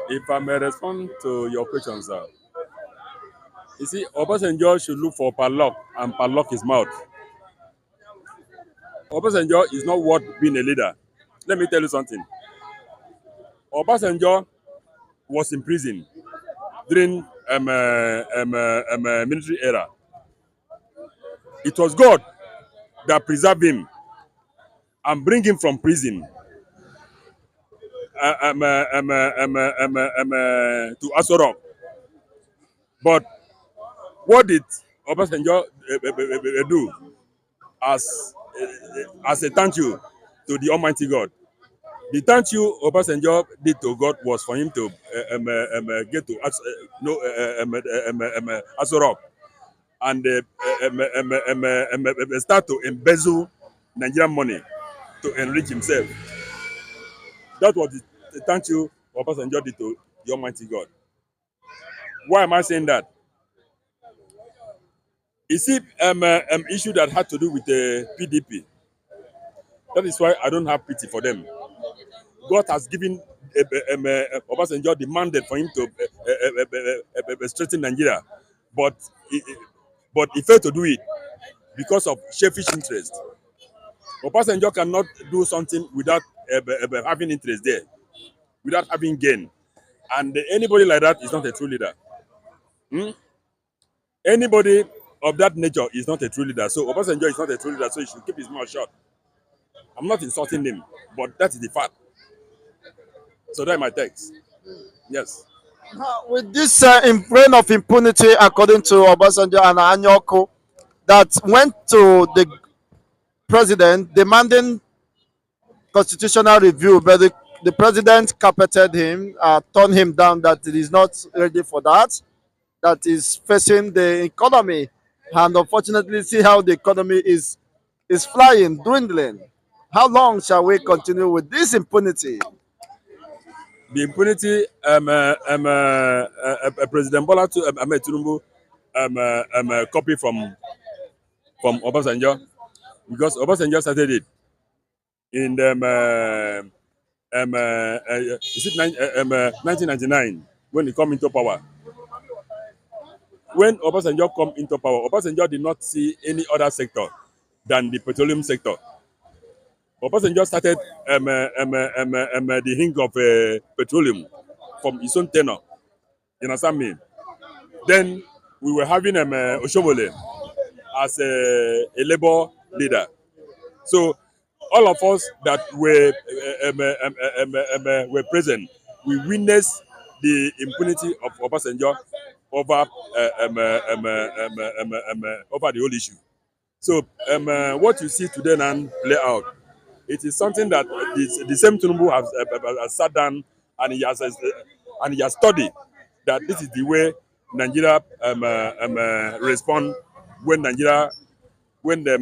If I may respond to your question, sir. You see, Obasanjo should look for padlock and padlock his mouth. Obasanjo is not worth being a leader. Let me tell you something. Obasanjo was in prison during military era. It was God that preserved him and bring him from prison to Asorok. But what did Obasanjo do as a thank you to the Almighty God? The thank you Obasanjo did to God was for him to get to Asorok and start to embezzle Nigerian money to enrich himself. That was the thank you Obasanjo did to the Almighty God. Why am I saying that? You see, issue that had to do with the PDP. That is why I don't have pity for them. God has given Obasanjo the mandate for him to strengthen Nigeria, but he failed to do it because of selfish interest. Obasanjo cannot do something without having interest there, without having gain, and anybody like that is not a true leader. Hmm? Anybody of that nature is not a true leader. So Obasanjo is not a true leader, so he should keep his mouth shut. I'm not insulting him, but that is the fact. So that's my text. Yes. With this reign of impunity, according to Obasanjo and Anyoko, that went to the president demanding constitutional review, but the president carpeted him, turned him down, that he is not ready for that, that is facing the economy. And unfortunately, see how the economy is flying, dwindling. How long shall we continue with this impunity? The impunity, President Bola Tinubu copy from Obasanjo because Obasanjo started it in is it 1999 when he come into power. When Obasanjo come into power, Obasanjo did not see any other sector than the petroleum sector. Obasanjo started the hink of petroleum from his own tenor. You understand me? Then we were having Oshomole as a labor leader. So all of us that were present, we witnessed the impunity of Obasanjo over over the whole issue. So what you see today now play out, it is something that the same Tinubu has sat down and he has studied that this is the way Nigeria respond when Nigeria when the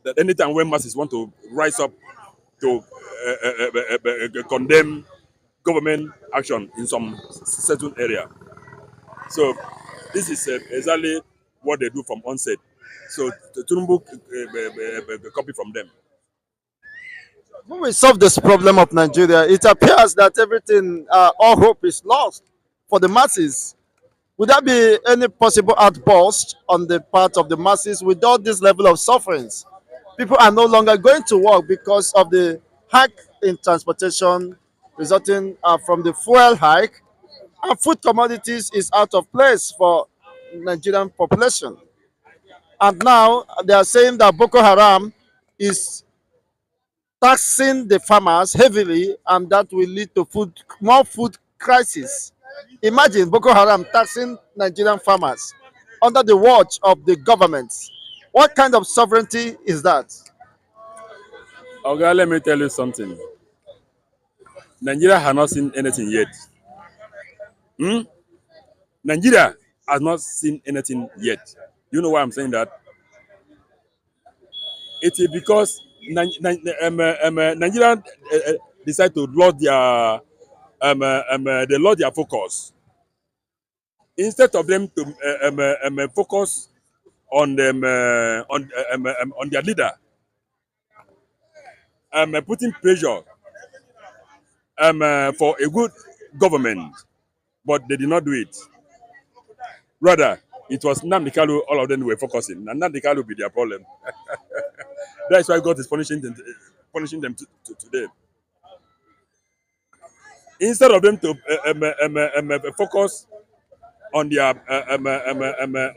that anytime when masses want to rise up to condemn government action in some certain area. So this is exactly what they do from onset. So the Tinubu copy from them. Who will solve this problem of Nigeria? It appears that everything, all hope is lost for the masses. Would there be any possible outburst on the part of the masses with all this level of sufferings? People are no longer going to work because of the hike in transportation resulting from the fuel hike, and food commodities is out of place for Nigerian population. And now they are saying that Boko Haram is taxing the farmers heavily, and that will lead to more food crisis. Imagine Boko Haram taxing Nigerian farmers under the watch of the government. What kind of sovereignty is that? Okay, let me tell you something. Nigeria has not seen anything yet. Hmm? Nigeria has not seen anything yet. You know why I'm saying that? It is because Nigeria decide to lost their they lost their focus. Instead of them to focus on them on their leader, putting pressure for a good government, but they did not do it. Rather, it was Nnamdi Kanu all of them were focusing, and Nnamdi Kanu be their problem. That's why God is punishing them today. Instead of them to focus on their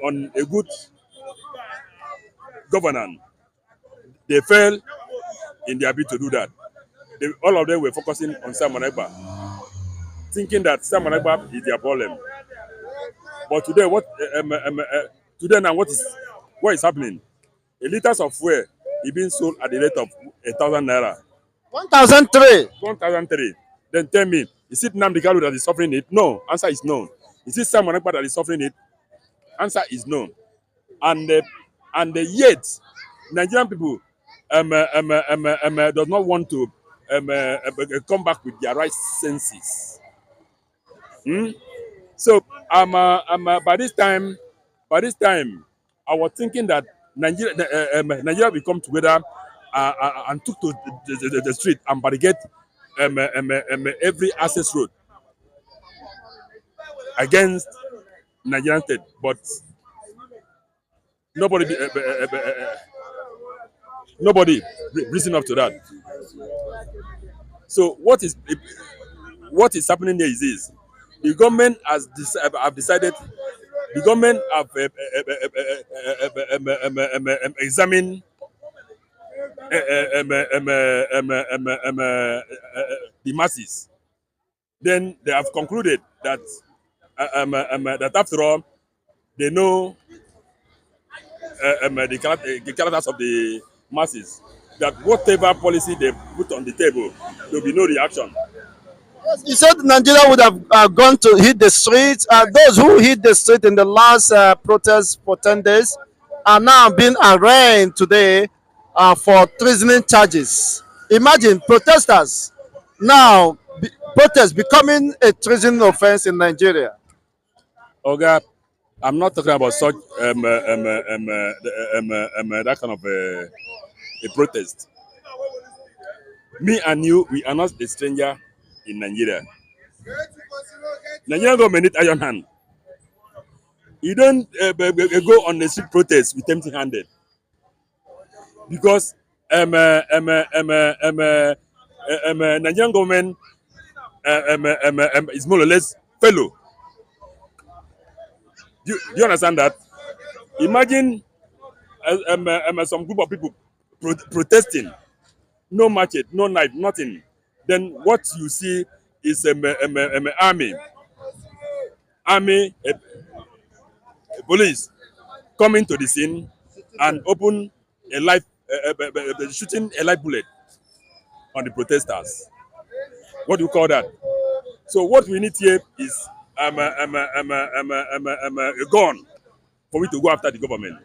on a good governance, they fail in their bid to do that. All of them were focusing on Simon Ekpa, thinking that Simon Ekpa is their problem. But today, today now, what is happening? A liters of fuel is being sold at the rate of 1,000 naira. 1,003. 1,003. Then tell me, is it Nnamdi Kanu that is suffering it? No. Answer is no. Is it Simon Ekpa that is suffering it? Answer is no. And yet, Nigerian people does not want to come back with their right senses. Hmm? So by this time, I was thinking that Nigeria will come together and took to the street and barricade every access road against Nigerian state, but nobody nobody reason up to that. So what is happening there is this: the government have decided. The government have examined the masses. Then they have concluded that that after all, they know the characters of the masses. That whatever policy they put on the table, there will be no reaction. You said Nigeria would have gone to hit the streets. Those who hit the street in the last protest for 10 days are now being arraigned today for treason charges. Imagine protesters now, protest becoming a treason offense in Nigeria. Oga, I'm not talking about such that kind of a protest. Me and you, we are not a stranger in Nigeria. Nigerian government need iron hand. You don't go on the street protest with empty-handed, because Nigerian government is more or less fellow. Do you understand that? Imagine some group of people protesting, no market, no night, nothing. Then what you see is army, police coming to the scene and open a live, shooting a live bullet on the protesters. What do you call that? So what we need here is a gun for me to go after the government.